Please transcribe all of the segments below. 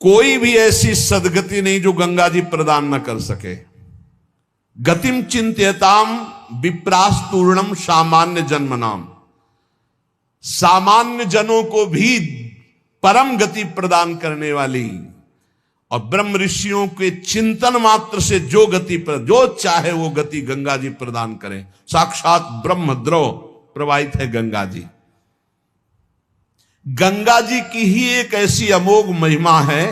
कोई भी ऐसी सदगति नहीं जो गंगा जी प्रदान न कर सके। गतिम चिंत्यताम विप्रास्तूर्णम सामान्य जन्मनाम, सामान्य जनों को भी परम गति प्रदान करने वाली और ब्रह्म ऋषियों के चिंतन मात्र से जो गति पर जो चाहे वो गति गंगा जी प्रदान करें। साक्षात ब्रह्म द्रव प्रवाहित है गंगा जी। गंगा जी की ही एक ऐसी अमोघ महिमा है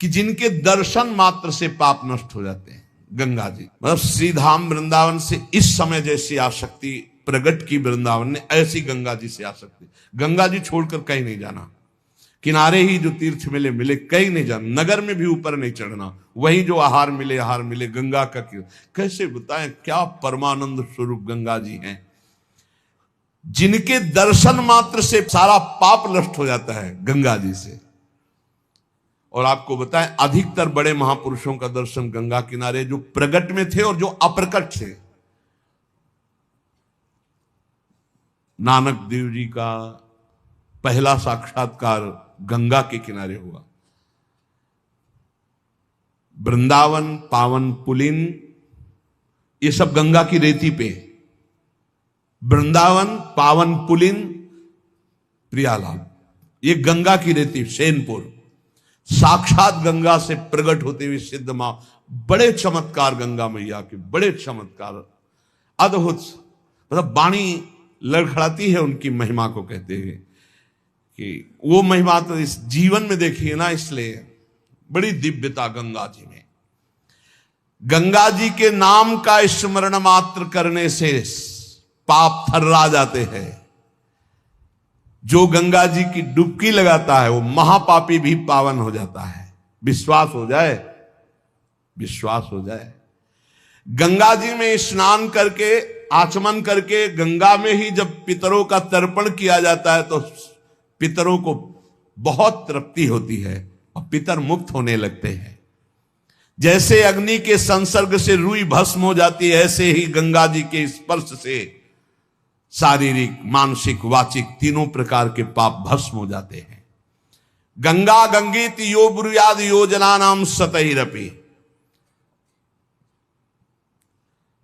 कि जिनके दर्शन मात्र से पाप नष्ट हो जाते हैं। गंगा जी मतलब श्रीधाम वृंदावन से इस समय जैसी आसक्ति प्रगट की वृंदावन ने, ऐसी गंगा जी से आसक्ति। गंगा जी छोड़कर कहीं नहीं जाना, किनारे ही जो तीर्थ मिले मिले, कहीं नहीं जाना, नगर में भी ऊपर नहीं चढ़ना, वहीं जो आहार मिले गंगा का क्यों। कैसे बताएं क्या परमानंद स्वरूप गंगा जी हैं, जिनके दर्शन मात्र से सारा पाप नष्ट हो जाता है गंगा जी से। और आपको बताएं अधिकतर बड़े महापुरुषों का दर्शन गंगा किनारे जो प्रगट में थे और जो अप्रकट थे। नानक देव जी का पहला साक्षात्कार गंगा के किनारे हुआ। वृंदावन, पावन पुलिन, ये सब गंगा की रेती पे। वृंदावन, पावन पुलिन, प्रियालाल, ये गंगा की रेती, सेनपुर। साक्षात गंगा से प्रकट होते हुए सिद्ध मां, बड़े चमत्कार गंगा मैया के, बड़े चमत्कार, अद्भुत। मतलब वाणी लड़खड़ाती है उनकी महिमा को, कहते हैं कि वो महिमा तो इस जीवन में देखिए ना, इसलिए बड़ी दिव्यता गंगा जी में। गंगा जी के नाम का स्मरण मात्र करने से पाप थर्रा जाते हैं। जो गंगा जी की डुबकी लगाता है वो महापापी भी पावन हो जाता है। विश्वास हो जाए, विश्वास हो जाए। गंगा जी में स्नान करके, आचमन करके, गंगा में ही जब पितरों का तर्पण किया जाता है तो पितरों को बहुत तृप्ति होती है और पितर मुक्त होने लगते हैं। जैसे अग्नि के संसर्ग से रुई भस्म हो जाती है, ऐसे ही गंगा जी के स्पर्श से शारीरिक, मानसिक, वाचिक तीनों प्रकार के पाप भस्म हो जाते हैं। गंगा गंगीत यो ब्रुयाद योजना नाम सतैरपि,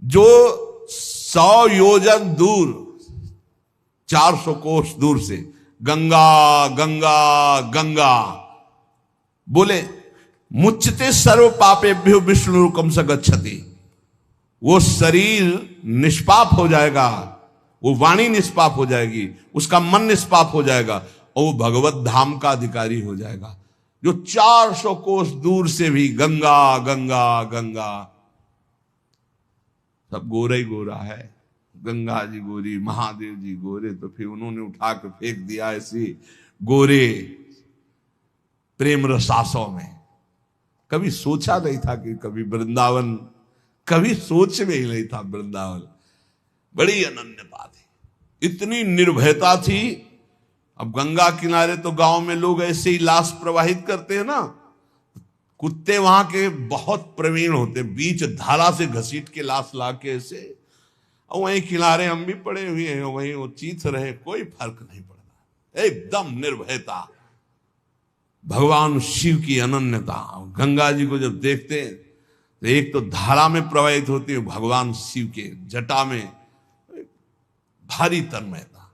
जो 100 योजन दूर, 400 कोस दूर से गंगा गंगा गंगा बोले, मुच्यते सर्व पापेभ्यो विष्णुरुकम स गच्छति, वो शरीर निष्पाप हो जाएगा, वो वाणी निष्पाप हो जाएगी, उसका मन निष्पाप हो जाएगा और वो भगवत धाम का अधिकारी हो जाएगा। जो 400 कोस दूर से भी गंगा गंगा गंगा, सब गोरा ही गोरा है। गंगा जी गोरी, महादेव जी गोरे, तो फिर उन्होंने उठा के फेंक दिया ऐसी गोरे प्रेम रसासों में। कभी सोचा नहीं था कि कभी वृंदावन, कभी सोच में ही नहीं था वृंदावन। बड़ी अनन्यता थी, इतनी निर्भयता थी। अब गंगा किनारे तो गांव में लोग ऐसे ही लाश प्रवाहित करते हैं ना, कुत्ते वहां के बहुत प्रवीण होते, बीच धारा से घसीट के लाश ला के ऐसे, और वहीं किनारे हम भी पड़े हुए हैं, वहीं वो चीथ रहे, कोई फर्क नहीं पड़ता, एकदम निर्भयता। भगवान शिव की अनन्यता। गंगा जी को जब देखते हैं तो एक तो धारा में प्रवाहित होती है, भगवान शिव के जटा में भारी तन्मयता।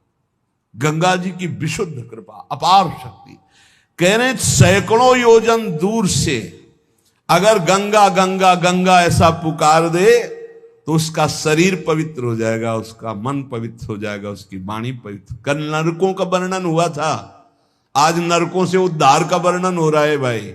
गंगा जी की विशुद्ध कृपा, अपार शक्ति। कह रहे सैकड़ों योजन दूर से अगर गंगा गंगा गंगा ऐसा पुकार दे तो उसका शरीर पवित्र हो जाएगा, उसका मन पवित्र हो जाएगा, उसकी वाणी पवित्र। कल नरकों का वर्णन हुआ था, आज नरकों से उद्धार का वर्णन हो रहा है भाई।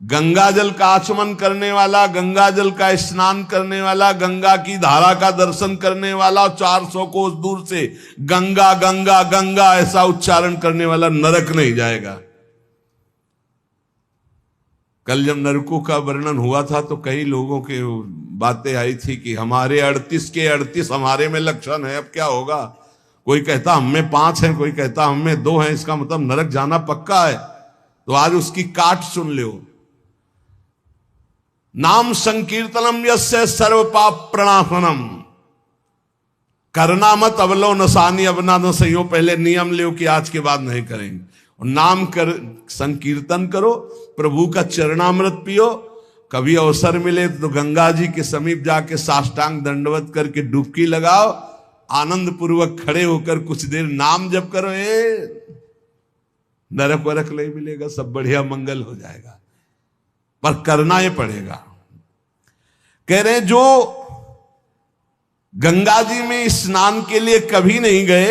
गंगा जल का आचमन करने वाला, गंगा जल का स्नान करने वाला, गंगा की धारा का दर्शन करने वाला, 400 कोस दूर से गंगा गंगा गंगा ऐसा उच्चारण करने वाला नरक नहीं जाएगा। कल जब नरकों का वर्णन हुआ था तो कई लोगों के बातें आई थी कि हमारे 38 के 38 हमारे में लक्षण है, अब क्या होगा। कोई कहता हम में 5 हैं, कोई कहता हम में 2 हैं, इसका मतलब नरक जाना पक्का है। तो आज उसकी काट सुन लो। नाम संकीर्तनम यस्य सर्व पाप प्रणाशनम, करना मत अवलो नसानी, अब ना सही हो, पहले नियम लो कि आज के बाद नहीं करेंगे। नाम कर संकीर्तन करो, प्रभु का चरणामृत पियो। कभी अवसर मिले तो गंगा जी के समीप जाके साष्टांग दंडवत करके डुबकी लगाओ, आनंद पूर्वक खड़े होकर कुछ देर नाम जप करो। नरक वरक नहीं मिलेगा, सब बढ़िया मंगल हो जाएगा, पर करना ही पड़ेगा। कह रहे जो गंगा जी में स्नान के लिए कभी नहीं गए,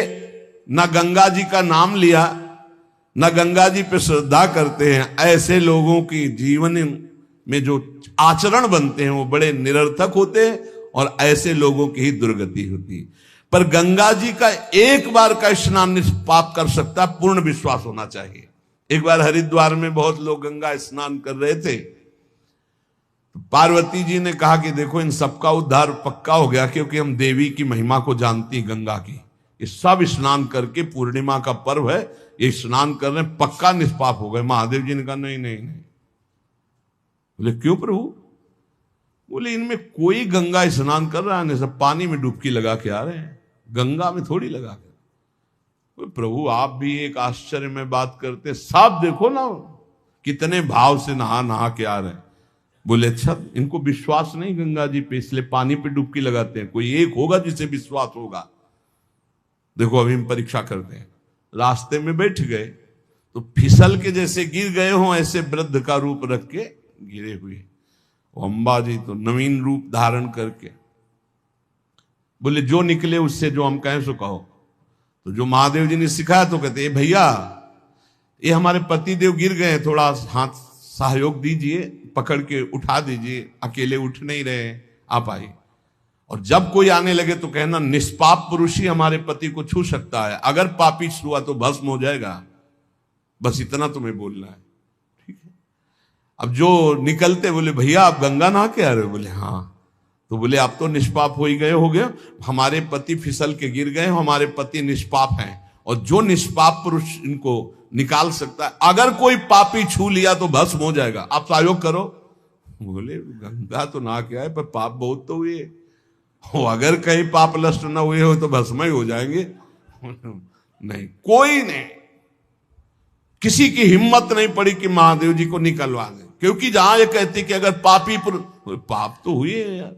ना गंगा जी का नाम लिया, ना गंगा जी पे श्रद्धा करते हैं, ऐसे लोगों की जीवन में जो आचरण बनते हैं वो बड़े निरर्थक होते हैं और ऐसे लोगों की ही दुर्गति होती है। पर गंगा जी का एक बार का स्नान निष्पाप कर सकता, पूर्ण विश्वास होना चाहिए। एक बार हरिद्वार में बहुत लोग गंगा स्नान कर रहे थे, तो पार्वती जी ने कहा कि देखो इन सबका उद्धार पक्का हो गया, क्योंकि हम देवी की महिमा को जानती गंगा की। ये सब स्नान करके, पूर्णिमा का पर्व है, ये स्नान कर रहे पक्का निष्पाप हो गए। महादेव जी ने कहा नहीं नहीं नहीं। बोले क्यों प्रभु? बोले इनमें कोई गंगा स्नान कर रहा है, सब पानी में डुबकी लगा के आ रहे हैं, गंगा में थोड़ी लगा के। बोले प्रभु आप भी एक आश्चर्य में बात करते, सब देखो ना कितने भाव से नहा नहा के आ रहे हैं। बोले अच्छा इनको विश्वास नहीं गंगा जी पे, इसलिए पानी पे डुबकी लगाते हैं, कोई एक होगा जिसे विश्वास होगा। देखो अभी हम परीक्षा करते हैं। रास्ते में बैठ गए तो फिसल के जैसे गिर गए हों, ऐसे वृद्ध का रूप रख के गिरे हुए। अम्बा जी तो नवीन रूप धारण करके बोले जो निकले उससे जो हम कहें सो कहो। तो जो महादेव जी ने सिखाया तो कहते भैया ये हमारे पति देव गिर गए, थोड़ा हाथ सहयोग दीजिए, पकड़ के उठा दीजिए, अकेले उठ नहीं रहे, आप आइए। और जब कोई आने लगे तो कहना निष्पाप पुरुष ही हमारे पति को छू सकता है, अगर पापी छुआ तो भस्म हो जाएगा। बस इतना तुम्हें बोलना है, ठीक है। अब जो निकलते बोले भैया आप गंगा नहा के आ रहे हो? बोले हाँ। तो बोले आप तो निष्पाप हो ही गए, हो गए, हमारे पति फिसल के गिर गए, हमारे पति निष्पाप हैं, और जो निष्पाप पुरुष इनको निकाल सकता है, अगर कोई पापी छू लिया तो भस्म हो जाएगा, आप सहयोग करो। बोले गंगा तो नहा के आए पर पाप बहुत तो हुए हो, अगर कहीं पाप नष्ट न हुए हो तो भस्म ही हो जाएंगे। नहीं, कोई नहीं, किसी की हिम्मत नहीं पड़ी कि महादेव जी को निकलवा दें, क्योंकि जहां ये कहती कि अगर पापी पाप तो हुए यार,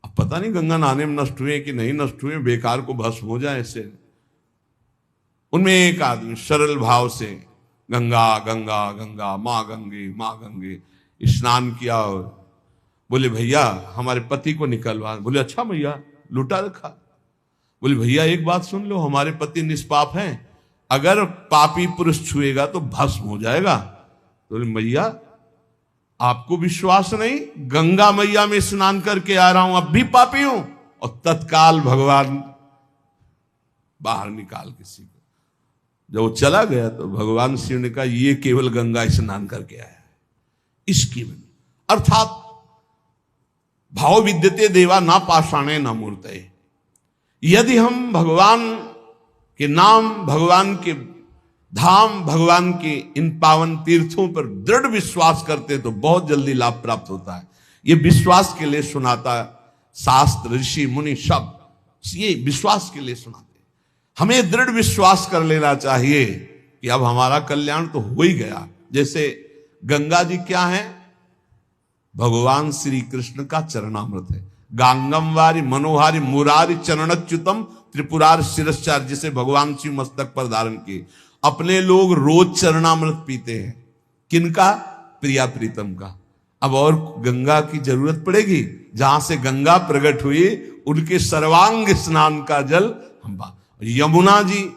अब पता नहीं गंगा नहाने में नष्ट हुए कि नहीं नष्ट हुए, बेकार को भस्म हो जाए ऐसे। उनमें एक आदमी सरल भाव से गंगा गंगा गंगा माँ गंगे स्नान किया और बोले भैया हमारे पति को निकलवा। बोले अच्छा भैया, लुटा रखा। बोले भैया एक बात सुन लो, हमारे पति निष्पाप हैं, अगर पापी पुरुष छुएगा तो भस्म हो जाएगा। तो बोले भैया आपको विश्वास नहीं, गंगा मैया में स्नान करके आ रहा हूं, अब भी पापी हूं। और तत्काल भगवान बाहर निकाल किसी को। जब वो चला गया तो भगवान शिव ने कहा ये केवल गंगा स्नान करके आया है, इसकी अर्थात भाव विद्यते देवा ना पाषाणे ना मूर्तये। यदि हम भगवान के नाम, भगवान के धाम, भगवान के इन पावन तीर्थों पर दृढ़ विश्वास करते तो बहुत जल्दी लाभ प्राप्त होता है। ये विश्वास के लिए सुनाता शास्त्र, ऋषि मुनि सब ये विश्वास के लिए सुनाते। हमें दृढ़ विश्वास कर लेना चाहिए कि अब हमारा कल्याण तो हो ही गया। जैसे गंगा जी क्या है? भगवान श्री कृष्ण का चरणामृत है। गांगम वारी मनोहारी मुरारी चरणच्युतम त्रिपुरार शिरश्चार, जिसे भगवान शिव मस्तक पर धारण किए। अपने लोग रोज चरणामृत पीते हैं, किनका? प्रिया प्रीतम का। अब और गंगा की जरूरत पड़ेगी? जहां से गंगा प्रकट हुई उनके सर्वांग स्नान का जल हम। यमुना जी,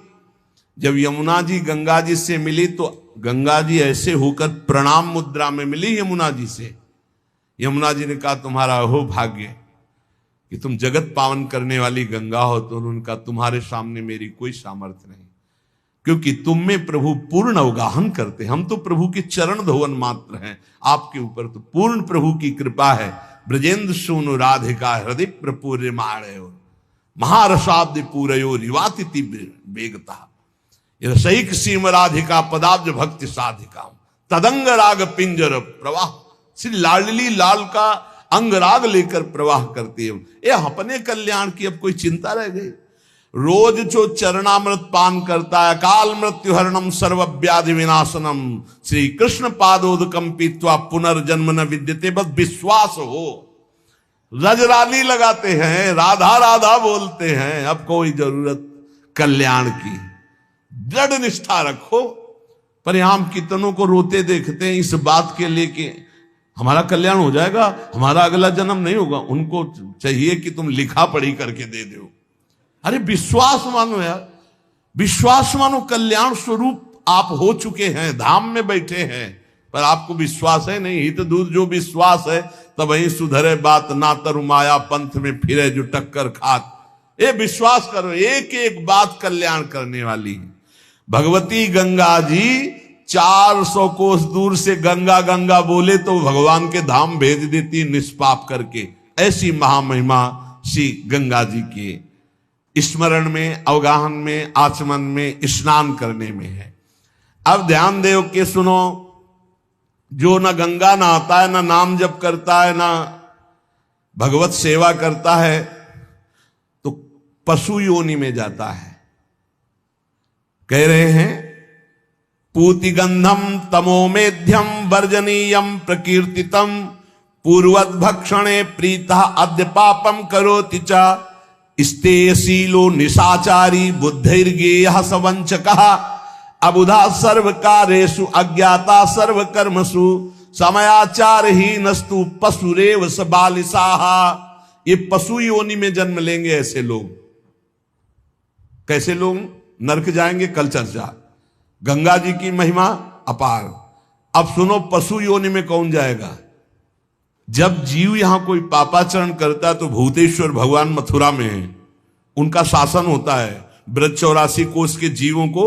जब यमुना जी गंगा जी से मिली तो गंगा जी ऐसे होकर प्रणाम मुद्रा में मिली यमुना जी से। यमुना जी ने कहा तुम्हारा हो भाग्य कि तुम जगत पावन करने वाली गंगा हो। तो उन्होंने कहा तुम्हारे सामने मेरी कोई सामर्थ्य नहीं, क्योंकि तुम में प्रभु पूर्ण अवगाहन करते, हम तो प्रभु के चरण धोवन मात्र हैं, आपके ऊपर तो पूर्ण प्रभु की कृपा है। ब्रजेंद्र सोनु राधिका हृदय प्रपूर्य माणयो महारसाब्द पूरयो रिवाति वेगता रसैक सीम राधिका पदाब्ज भक्ति साधिका तदंग राग पिंजर प्रवाह। श्री लाडली लाल का अंगराग लेकर प्रवाह करती है। ये अपने कल्याण की अब कोई चिंता रह गई? रोज जो चरणामृत पान करता है, काल मृत्यु हरणम सर्व व्याधि विनाशनम, श्री कृष्ण पादोदकम पीत्वा पुनर्जन्म न विद्यते, बस विश्वास हो। रजराली लगाते हैं, राधा राधा बोलते हैं, अब कोई जरूरत कल्याण की, दृढ़ निष्ठा रखो। पर हम कितनों को रोते देखते हैं इस बात के लिए कि हमारा कल्याण हो जाएगा, हमारा अगला जन्म नहीं होगा। उनको चाहिए कि तुम लिखा पढ़ी करके दे दो। अरे विश्वास मानो यार, विश्वास मानो। कल्याण स्वरूप आप हो चुके हैं, धाम में बैठे हैं, पर आपको विश्वास है नहीं। हित दूध जो विश्वास है, तब वही सुधरे बात, ना तरु माया पंथ में फिरे जो टक्कर खात। ये विश्वास करो, एक एक बात कल्याण करने वाली है। भगवती गंगा जी 400 कोस दूर से गंगा गंगा बोले तो भगवान के धाम भेज देती निष्पाप करके। ऐसी महामहिमा श्री गंगा जी के स्मरण में, अवगाहन में, आचमन में, स्नान करने में है। अब ध्यान दो के सुनो, जो न गंगा नहाता है, न नाम जप करता है, न भगवत सेवा करता है, तो पशु योनि में जाता है। कह रहे हैं पूति गंधम तमोमेध्यम वर्जनीयम प्रकीर्तितम, पूर्वत भक्षणे प्रीता अद्य पापम करोति च, स्तेयशीलो निशाचारी बुद्धिर्गेयः सवंचकः, अबुधा सर्वकारेषु अज्ञाता सर्वकर्मसु, समयाचारहीनस्तु पशुरेव स बालिसाः। ये पशु योनि में जन्म लेंगे ऐसे लोग। कैसे लोग? नरक जाएंगे, कल चर्चा। गंगा जी की महिमा अपार। अब सुनो, पशु योनि में कौन जाएगा? जब जीव यहां कोई पापाचरण करता है तो भूतेश्वर भगवान मथुरा में है, उनका शासन होता है। ब्रज 84 कोष के जीवों को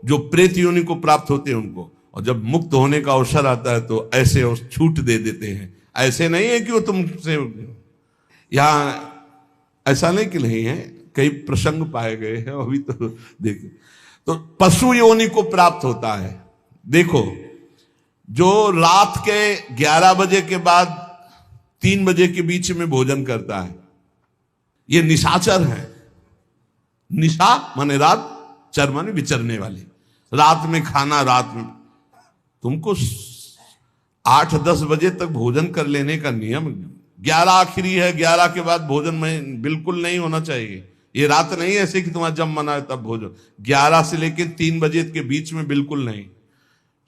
जो प्रेत योनि को प्राप्त होते हैं उनको, और जब मुक्त होने का अवसर आता है तो ऐसे छूट दे देते हैं। ऐसे नहीं है कि वो तुमसे, यहां ऐसा नहीं कि नहीं है, कई प्रसंग पाए गए हैं अभी तो देखो। तो पशु योनि को प्राप्त होता है। देखो, जो रात के 11 बजे के बाद 3 बजे के बीच में भोजन करता है, ये निशाचर है। निशा माने रात, चर माने विचरने वाले। रात में खाना, रात में तुमको 8-10 बजे तक भोजन कर लेने का नियम। 11 आखिरी है, 11 के बाद भोजन में बिल्कुल नहीं होना चाहिए। ये रात नहीं है ऐसे कि तुम्हारा जब मन आए तब भोजन। 11 से लेकर 3 बजे के बीच में बिल्कुल नहीं।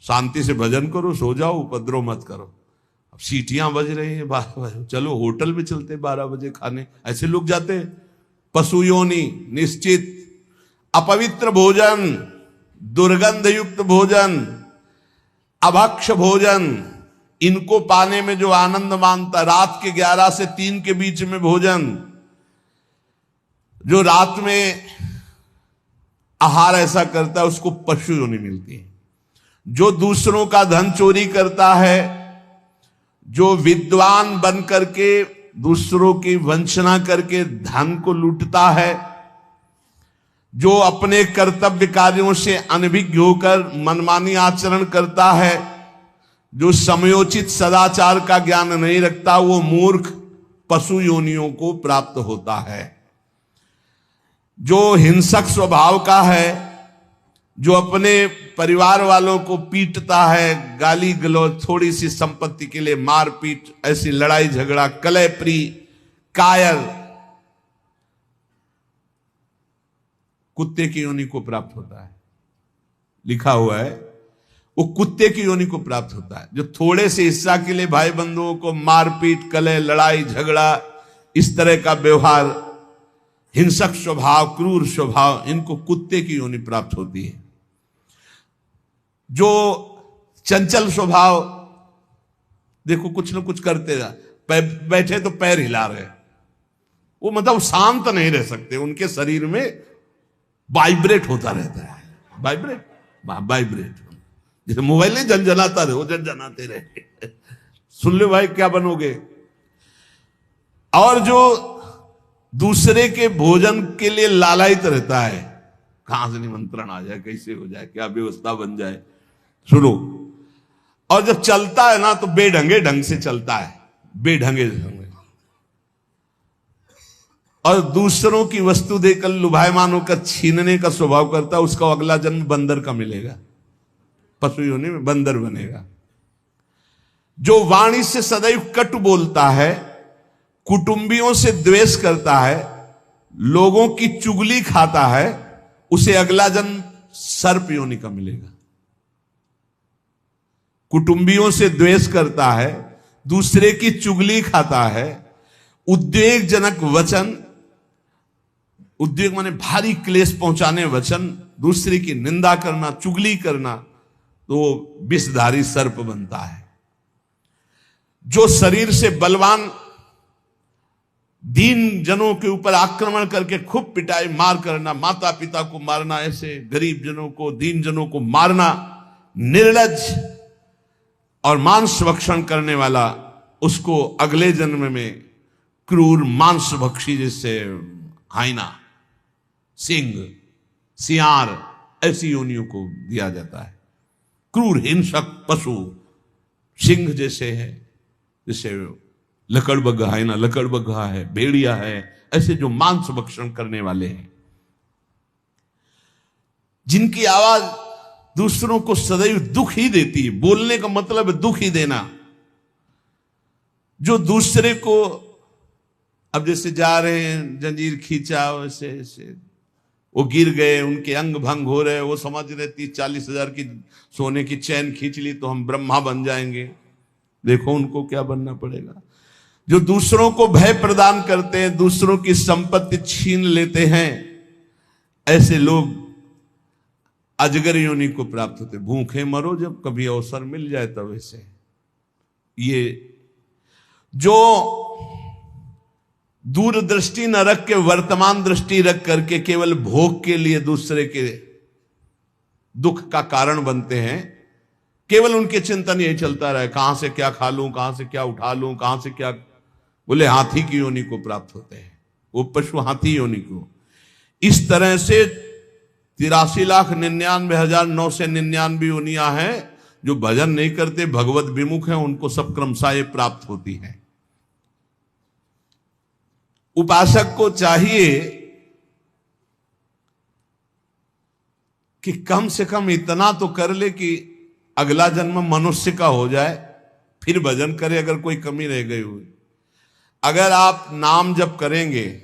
शांति से भजन करो, सो जाओ, उपद्रव मत करो। अब सीटियां बज रही हैं 12 बजे, चलो होटल में चलते 12 बजे खाने, ऐसे लोग जाते हैं। पशु योनि निश्चित। अपवित्र भोजन, दुर्गंध युक्त भोजन, अभक्ष भोजन, इनको पाने में जो आनंद मानता, रात के 11 से 3 के बीच में भोजन, जो रात में आहार ऐसा करता है उसको पशु योनि मिलती है। जो दूसरों का धन चोरी करता है, जो विद्वान बन करके दूसरों की वंचना करके धन को लूटता है, जो अपने कर्तव्य कार्यों से अनभिज्ञ होकर मनमानी आचरण करता है, जो समयोचित सदाचार का ज्ञान नहीं रखता, वो मूर्ख पशु योनियों को प्राप्त होता है। जो हिंसक स्वभाव का है, जो अपने परिवार वालों को पीटता है, गाली गलौज, थोड़ी सी संपत्ति के लिए मारपीट, ऐसी लड़ाई झगड़ा, कलहप्रिय, कायर, कुत्ते की योनि को प्राप्त होता है। लिखा हुआ है वो कुत्ते की योनि को प्राप्त होता है। जो थोड़े से हिस्सा के लिए भाई बंधुओं को मारपीट, कलह, लड़ाई झगड़ा, इस तरह का व्यवहार, हिंसक स्वभाव, क्रूर स्वभाव, इनको कुत्ते की योनि प्राप्त होती है। जो चंचल स्वभाव, देखो कुछ न कुछ करते जा, बैठे तो पैर हिला रहे, वो मतलब शांत नहीं रह सकते, उनके शरीर में वाइब्रेट होता रहता है। वाइब्रेट जैसे मोबाइल नहीं झनझनाता रहे, वो झनझनाते रहे। सुन लो भाई क्या बनोगे। और जो दूसरे के भोजन के लिए लालायित रहता है, कहां से निमंत्रण आ जाए, कैसे हो जाए, क्या व्यवस्था बन जाए, सुनो। और जब चलता है ना तो बेढंगे ढंग से चलता है, बेढंगे ढंग। और दूसरों की वस्तु देकर लुभायमान होकर छीनने का स्वभाव करता है, उसका अगला जन्म बंदर का मिलेगा, पशु योनि में बंदर बनेगा। जो वाणी से सदैव कट बोलता है, कुटुंबियों से द्वेष करता है, लोगों की चुगली खाता है, उसे अगला जन्म सर्प योनि का मिलेगा। कुटुंबियों से द्वेष करता है, दूसरे की चुगली खाता है, उद्वेगजनक वचन, उद्वेग माने भारी क्लेश पहुंचाने वचन, दूसरे की निंदा करना, चुगली करना, तो विषधारी सर्प बनता है। जो शरीर से बलवान दीन जनों के ऊपर आक्रमण करके खूब पिटाई मार करना, माता पिता को मारना, ऐसे गरीब जनों को, दीन जनों को मारना, निर्लज और मांस भक्षण करने वाला, उसको अगले जन्म में क्रूर मांस भक्षी, जैसे हाइना, सिंह, सियार, ऐसी योनियों को दिया जाता है। क्रूर हिंसक पशु सिंह जैसे है, जैसे लकड़बग्घा है ना, लकड़बग्घा है, भेड़िया है, ऐसे जो मांस भक्षण करने वाले हैं, जिनकी आवाज दूसरों को सदैव दुख ही देती है। बोलने का मतलब है दुख ही देना। जो दूसरे को, अब जैसे जा रहे हैं, जंजीर खींचा, वैसे ऐसे वो गिर गए, उनके अंग भंग हो रहे, वो समझ रहे 30-40 हजार की सोने की चैन खींच ली तो हम ब्रह्मा बन जाएंगे। देखो उनको क्या बनना पड़ेगा। जो दूसरों को भय प्रदान करते हैं, दूसरों की संपत्ति छीन लेते हैं, ऐसे लोग अजगर योनि को प्राप्त होते। भूखे मरो जब कभी अवसर मिल जाए तब। ऐसे ये जो दूरदृष्टि न रख के वर्तमान दृष्टि रख करके केवल भोग के लिए दूसरे के दुख का कारण बनते हैं, केवल उनके चिंतन यही चलता रहे, कहां से क्या खा लूं, कहां से क्या उठा लूं, कहां से क्या, बोले हाथी की योनि को प्राप्त होते हैं, वो पशु हाथी योनि को। इस तरह से 83,99,999 योनियां हैं। जो भजन नहीं करते, भगवत विमुख हैं, उनको सब क्रमशः ये प्राप्त होती है। उपासक को चाहिए कि कम से कम इतना तो कर ले कि अगला जन्म मनुष्य का हो जाए, फिर भजन करे अगर कोई कमी रह गई हुई। अगर आप नाम जप करेंगे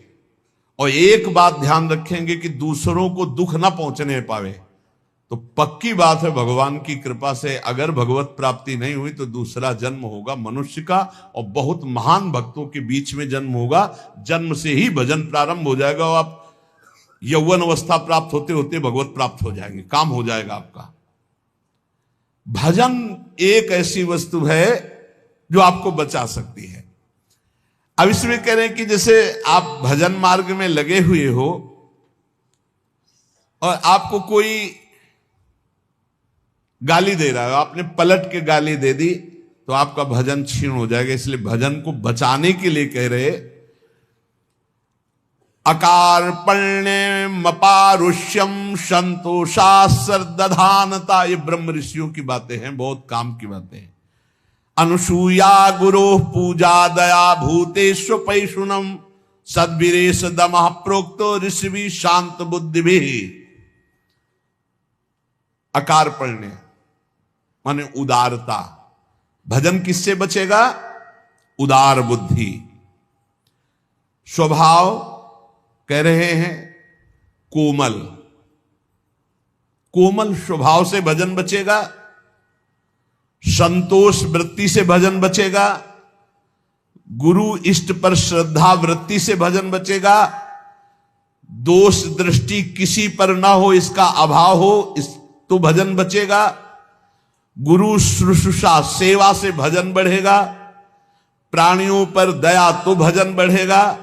और एक बात ध्यान रखेंगे कि दूसरों को दुख ना पहुंचने पावे, तो पक्की बात है भगवान की कृपा से अगर भगवत प्राप्ति नहीं हुई तो दूसरा जन्म होगा मनुष्य का, और बहुत महान भक्तों के बीच में जन्म होगा। जन्म से ही भजन प्रारंभ हो जाएगा और आप यौवन अवस्था प्राप्त होते होते भगवत प्राप्त हो जाएंगे, काम हो जाएगा आपका। भजन एक ऐसी वस्तु है जो आपको बचा सकती है। अब इसमें कह रहे हैं कि जैसे आप भजन मार्ग में लगे हुए हो और आपको कोई गाली दे रहा है, आपने पलट के गाली दे दी तो आपका भजन क्षीण हो जाएगा। इसलिए भजन को बचाने के लिए कह रहे, अकार्पण्य मपारुष्यम संतोषा सरदधानता, ये ब्रह्म ऋषियों की बातें हैं, बहुत काम की बातें हैं। अनुसूया गुरो पूजा दया भूतेश्व पैशुनम सद्वीरेश दमः प्रोक्तो ऋषि शांत बुद्धि भी। अकार्पण्य माने उदारता। भजन किससे बचेगा? उदार बुद्धि। स्वभाव कह रहे हैं कोमल, कोमल स्वभाव से भजन बचेगा। संतोष वृत्ति से भजन बचेगा। गुरु इष्ट पर श्रद्धा वृत्ति से भजन बचेगा। दोष दृष्टि किसी पर ना हो, इसका अभाव हो, इस तो भजन बचेगा। गुरु शुश्रूषा सेवा से भजन बढ़ेगा। प्राणियों पर दया तो भजन बढ़ेगा।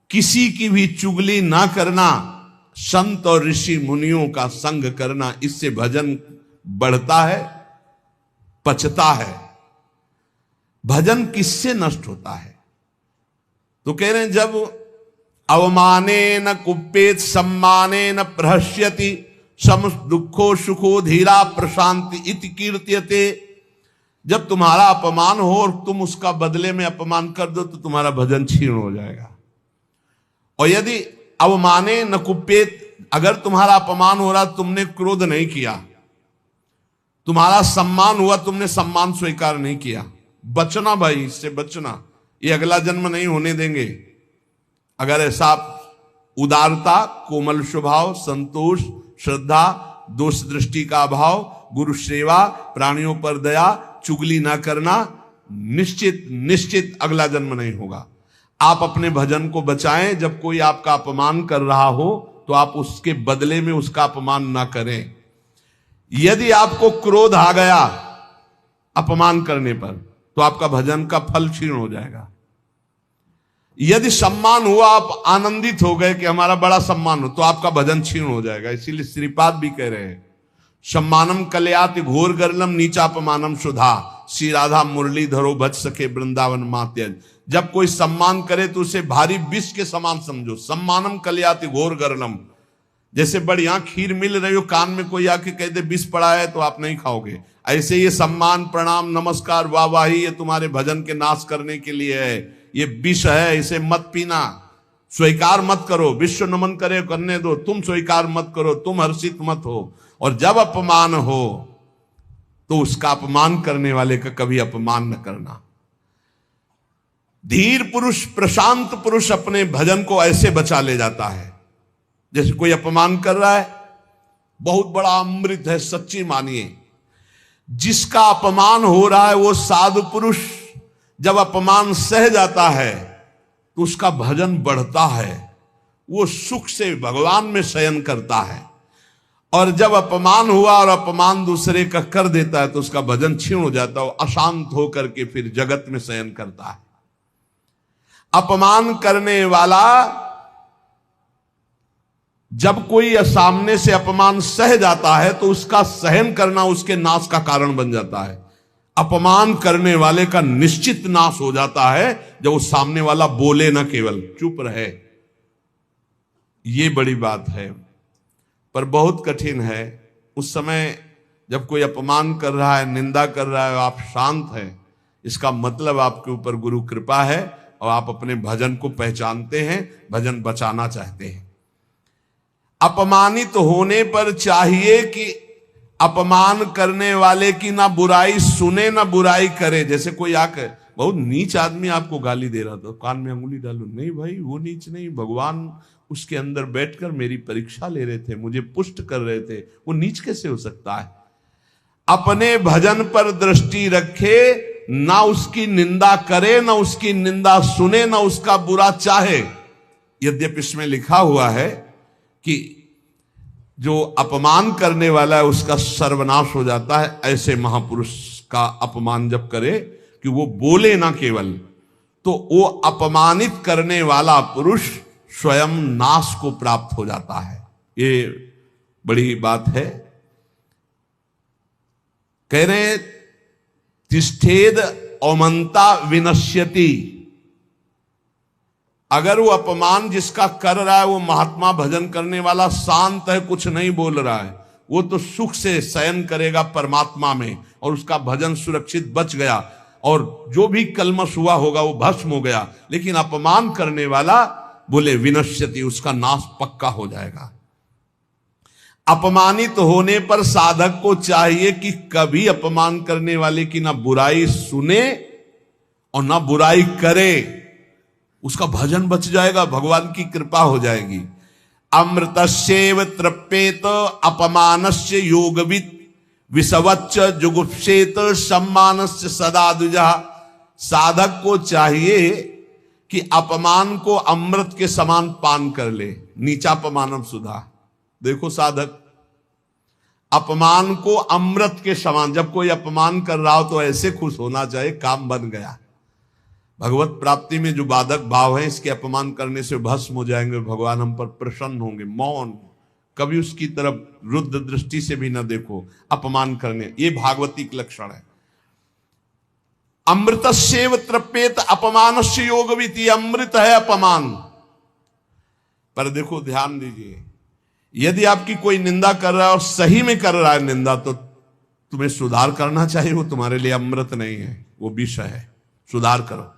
किसी की भी चुगली ना करना, संत और ऋषि मुनियों का संग करना, इससे भजन बढ़ता है, पचता है। भजन किससे नष्ट होता है? तो कह रहे हैं जब अवमाने न कुप्पेत सम्माने न प्रहस्यति सम दुखो सुखो धीरा प्रशांति इति कीर्त्यते। जब तुम्हारा अपमान हो और तुम उसका बदले में अपमान कर दो तो तुम्हारा भजन क्षीण हो जाएगा। और यदि अवमाने न कुप्येत, अगर तुम्हारा अपमान हो रहा तुमने क्रोध नहीं किया, तुम्हारा सम्मान हुआ तुमने सम्मान स्वीकार नहीं किया, बचना भाई, इससे बचना, ये अगला जन्म नहीं होने देंगे। अगर ऐसा उदारता, कोमल स्वभाव, संतोष, श्रद्धा, दोष दृष्टि का अभाव, गुरु सेवा, प्राणियों पर दया, चुगली ना करना, निश्चित निश्चित अगला जन्म नहीं होगा। आप अपने भजन को बचाएं। जब कोई आपका अपमान कर रहा हो तो आप उसके बदले में उसका अपमान ना करें। यदि आपको क्रोध आ गया अपमान करने पर तो आपका भजन का फल क्षीण हो जाएगा। यदि सम्मान हुआ, आप आनंदित हो गए कि हमारा बड़ा सम्मान हो, तो आपका भजन क्षीण हो जाएगा। इसीलिए श्रीपाद भी कह रहे हैं, सम्मानम कल्याति घोर गर्लम नीचापमानम सुधा, श्री राधा मुरली धरो भज सके वृंदावन मात्यज। जब कोई सम्मान करे तो उसे भारी विष के समान समझो। सम्मानम कल्याति घोर गर्लम, जैसे बढ़िया खीर मिल रही हो, कान में कोई आके कह दे विष पड़ा है तो आप नहीं खाओगे, ऐसे ये सम्मान, प्रणाम, नमस्कार, वाहवाही ये तुम्हारे भजन के नाश करने के लिए है, ये विष है, इसे मत पीना, स्वीकार मत करो। विश्व नमन करे करने दो, तुम स्वीकार मत करो, तुम हर्षित मत हो। और जब अपमान हो तो उसका अपमान करने वाले का कभी अपमान न करना। धीर पुरुष, प्रशांत पुरुष अपने भजन को ऐसे बचा ले जाता है। जैसे कोई अपमान कर रहा है, बहुत बड़ा अमृत है, सच्ची मानिए, जिसका अपमान हो रहा है वो साधु पुरुष जब अपमान सह जाता है तो उसका भजन बढ़ता है, वो सुख से भगवान में शयन करता है। और जब अपमान हुआ और अपमान दूसरे का कर देता है तो उसका भजन क्षीण हो जाता है, वो अशांत होकर के फिर जगत में शयन करता है। अपमान करने वाला जब कोई सामने से अपमान सह जाता है तो उसका सहन करना उसके नाश का कारण बन जाता है। अपमान करने वाले का निश्चित नाश हो जाता है जब वो सामने वाला बोले ना, केवल चुप रहे। ये बड़ी बात है, पर बहुत कठिन है। उस समय जब कोई अपमान कर रहा है, निंदा कर रहा है, आप शांत हैं, इसका मतलब आपके ऊपर गुरु कृपा है और आप अपने भजन को पहचानते हैं, भजन बचाना चाहते हैं। अपमानित होने पर चाहिए कि अपमान करने वाले की ना बुराई सुने ना बुराई करे। जैसे कोई आकर बहुत नीच आदमी आपको गाली दे रहा था, कान में अंगुली डालो, नहीं भाई वो नीच नहीं, भगवान उसके अंदर बैठकर मेरी परीक्षा ले रहे थे, मुझे पुष्ट कर रहे थे, वो नीच कैसे हो सकता है। अपने भजन पर दृष्टि रखे, ना उसकी निंदा करे, ना उसकी निंदा सुने, ना उसका बुरा चाहे। यद्यपि इसमें लिखा हुआ है कि जो अपमान करने वाला है उसका सर्वनाश हो जाता है, ऐसे महापुरुष का अपमान जब करे कि वो बोले ना केवल, तो वो अपमानित करने वाला पुरुष स्वयं नाश को प्राप्त हो जाता है। ये बड़ी बात है। कह रहे तिष्ठेद औमंता विनश्यति, अगर वो अपमान जिसका कर रहा है वो महात्मा भजन करने वाला शांत है, कुछ नहीं बोल रहा है, वो तो सुख से शयन करेगा परमात्मा में और उसका भजन सुरक्षित बच गया और जो भी कलमश हुआ होगा वो भस्म हो गया। लेकिन अपमान करने वाला बोले विनश्यति, उसका नाश पक्का हो जाएगा। अपमानित होने पर साधक को चाहिए कि कभी अपमान करने वाले की ना बुराई सुने और ना बुराई करे, उसका भजन बच जाएगा, भगवान की कृपा हो जाएगी। अमृतस्येव तृप्येत अपमानस्य योगवित् विषवच्च जुगुप्सेत सम्मानस्य सदा द्विजः। साधक को चाहिए कि अपमान को अमृत के समान पान कर ले, नीचापमानम सुधा। देखो साधक, अपमान को अमृत के समान, जब कोई अपमान कर रहा हो तो ऐसे खुश होना चाहिए काम बन गया। भगवत प्राप्ति में जो बाधक भाव है, इसके अपमान करने से भस्म हो जाएंगे, भगवान हम पर प्रसन्न होंगे। मौन, कभी उसकी तरफ रुद्र दृष्टि से भी ना देखो, अपमान करने, ये भागवती का लक्षण है। अमृतस्येव तृप्येत अपमानस्य योगविति, अमृत है अपमान। पर देखो ध्यान दीजिए, यदि आपकी कोई निंदा कर रहा है और सही में कर रहा है निंदा, तो तुम्हें सुधार करना चाहिए, वो तुम्हारे लिए अमृत नहीं है, वो विष है, सुधार करो।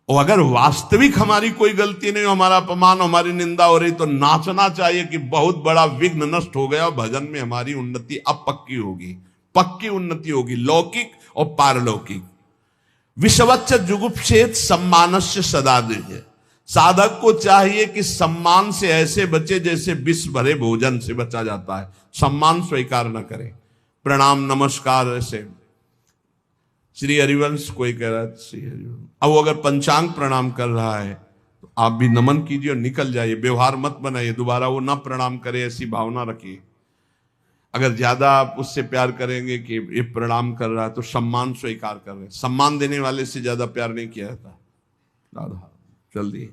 और अगर वास्तविक हमारी कोई गलती नहीं हो, हमारा अपमान, हमारी निंदा हो रही, तो नाचना चाहिए कि बहुत बड़ा विघ्न नष्ट हो गया और भजन में हमारी उन्नति अब पक्की होगी, पक्की उन्नति होगी, लौकिक और पारलौकिक। विषवच्च जुगुप्सेत सम्मानस्य सदा दृढ़। साधक को चाहिए कि सम्मान से ऐसे बचे जैसे विष भरे भोजन से बचा जाता है। सम्मान स्वीकार न करे, प्रणाम नमस्कार ऐसे। श्री हरिवंश कोई कह रहा है, श्री हरिवंश, अब वो अगर पंचांग प्रणाम कर रहा है तो आप भी नमन कीजिए और निकल जाइए, व्यवहार मत बनाइए, दोबारा वो ना प्रणाम करे ऐसी भावना रखिए। अगर ज्यादा आप उससे प्यार करेंगे कि ये प्रणाम कर रहा है तो सम्मान स्वीकार कर रहे हैं। सम्मान देने वाले से ज्यादा प्यार नहीं किया जाता, राधा जल्दी।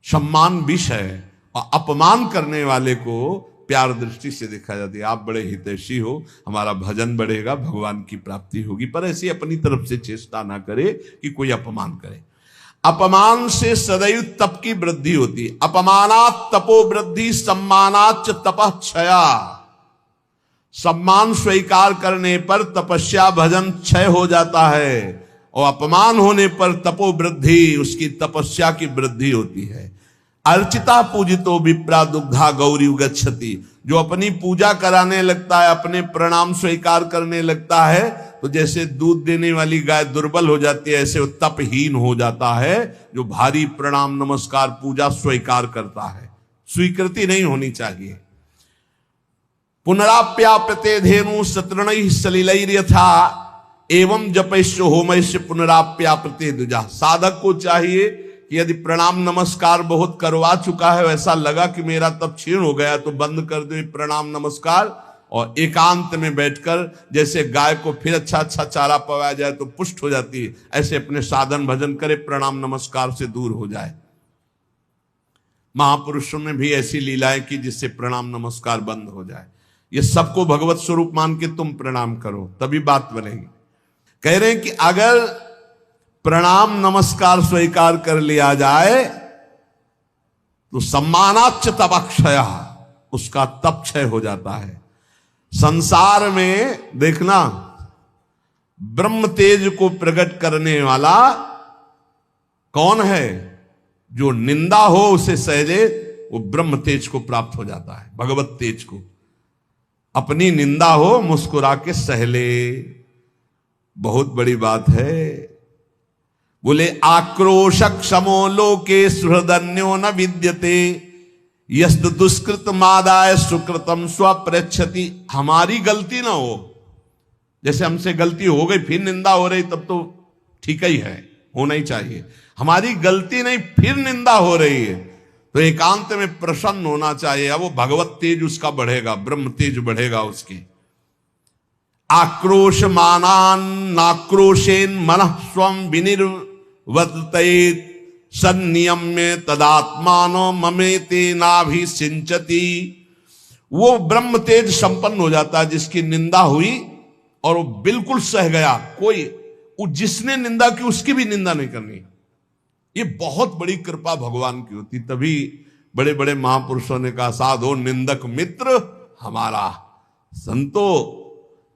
सम्मान विष है और अपमान करने वाले को प्यार दृष्टि से देखा जाती है। आप बड़े हितैषी हो, हमारा भजन बढ़ेगा, भगवान की प्राप्ति होगी, पर ऐसी अपनी तरफ से चेष्टा ना करे कि कोई अपमान करे। अपमान से सदैव तप की वृद्धि होती है। अपमानात तपो वृद्धि, सम्मानाच तपः क्षया। सम्मान स्वीकार करने पर तपस्या भजन क्षय हो जाता है और अपमान होने पर तपो वृद्धि, उसकी तपस्या की वृद्धि होती है। अर्चिता पूजितो विप्रा दुग्धा गौरी गच्छति। जो अपनी पूजा कराने लगता है, अपने प्रणाम स्वीकार करने लगता है, तो जैसे दूध देने वाली गाय दुर्बल हो जाती है, ऐसे वो तपहीन हो जाता है जो भारी प्रणाम नमस्कार पूजा स्वीकार करता है। स्वीकृति नहीं होनी चाहिए। पुनराप्याप्यते धेनु सतृणैः सलिलैर्यथा एवं जपैश्च होमैश्च पुनराप्याप्यते द्विजा। साधक को चाहिए कि यदि प्रणाम नमस्कार बहुत करवा चुका है, वैसा लगा कि मेरा तप क्षीण हो गया, तो बंद कर दे प्रणाम नमस्कार और एकांत में बैठकर, जैसे गाय को फिर अच्छा अच्छा चारा पवाया जाए तो पुष्ट हो जाती है, ऐसे अपने साधन भजन करे, प्रणाम नमस्कार से दूर हो जाए। महापुरुषों ने भी ऐसी लीलाएं की जिससे प्रणाम नमस्कार बंद हो जाए। ये सबको भगवत स्वरूप मान के तुम प्रणाम करो, तभी बात बनेगी। कह रहे हैं कि अगर प्रणाम नमस्कार स्वीकार कर लिया जाए तो सम्मानाच्च तपक्षय, उसका तप क्षय हो जाता है। संसार में देखना, ब्रह्म तेज को प्रकट करने वाला कौन है? जो निंदा हो उसे सहजे वो ब्रह्म तेज को प्राप्त हो जाता है, भगवत तेज को। अपनी निंदा हो मुस्कुरा के सहले, बहुत बड़ी बात है। बोले आक्रोशक समो लोके सुहृदन्यो न विद्यते यस्त दुष्कृत मादाय सुकृतम स्वप्रच्छति। हमारी गलती ना हो, जैसे हमसे गलती हो गई फिर निंदा हो रही, तब तो ठीक ही है, होना ही चाहिए। हमारी गलती नहीं, फिर निंदा हो रही है तो एकांत में प्रसन्न होना चाहिए। अब वो भगवत तेज उसका बढ़ेगा, ब्रह्म तेज बढ़ेगा उसके। आक्रोश मानान नाक्रोशेन मनः स्वम विनिर्वर्तयेत् सन्नियम्य तदात्मानो ममेते नाभिसिंचति। वो ब्रह्म तेज संपन्न हो जाता है जिसकी निंदा हुई और वो बिल्कुल सह गया। कोई जिसने निंदा की उसकी भी निंदा नहीं करनी। ये बहुत बड़ी कृपा भगवान की होती। तभी बड़े बड़े महापुरुषों ने कहा, साधो निंदक मित्र हमारा। संतो,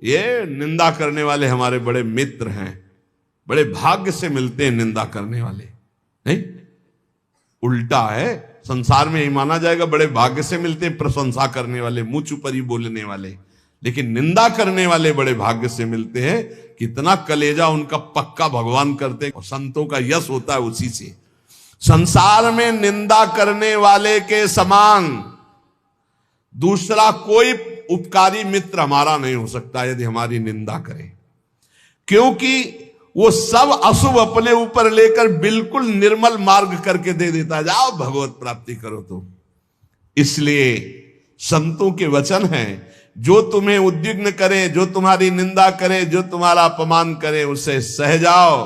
ये निंदा करने वाले हमारे बड़े मित्र हैं, बड़े भाग्य से मिलते हैं निंदा करने वाले। नहीं, उल्टा है, संसार में ही माना जाएगा बड़े भाग्य से मिलते हैं प्रशंसा करने वाले, मुंह चुपरी बोलने वाले, लेकिन निंदा करने वाले बड़े भाग्य से मिलते हैं। कितना कलेजा उनका पक्का भगवान करते हैं और संतों का यश होता है उसी से। संसार में निंदा करने वाले के समान दूसरा कोई उपकारी मित्र हमारा नहीं हो सकता यदि हमारी निंदा करे, क्योंकि वो सब अशुभ अपने ऊपर लेकर बिल्कुल निर्मल मार्ग करके दे देता है, जाओ भगवत प्राप्ति करो। तो इसलिए संतों के वचन हैं, जो तुम्हें उद्विग्न करे, जो तुम्हारी निंदा करे, जो तुम्हारा अपमान करे, उसे सह जाओ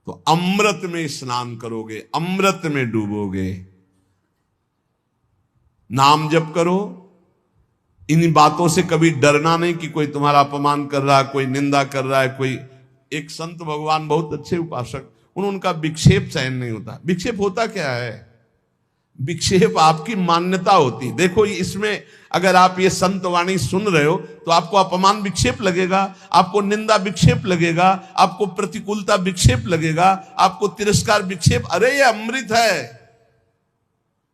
तो अमृत में स्नान करोगे, अमृत में डूबोगे। नाम जप करो, इन बातों से कभी डरना नहीं कि कोई तुम्हारा अपमान कर रहा है, कोई निंदा कर रहा है। कोई एक संत भगवान बहुत अच्छे उपासक, उनका विक्षेप सहन नहीं होता। विक्षेप होता क्या है? विक्षेप आपकी मान्यता होती। देखो इसमें अगर आप ये संत वाणी सुन रहे हो तो आपको अपमान विक्षेप लगेगा, आपको निंदा विक्षेप लगेगा, आपको प्रतिकूलता विक्षेप लगेगा, आपको तिरस्कार विक्षेप। अरे ये अमृत है,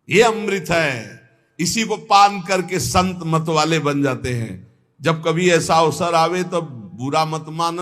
ये अमृत है। इसी को पान करके संत मत वाले बन जाते हैं। जब कभी ऐसा अवसर आवे तो बुरा मत मानो।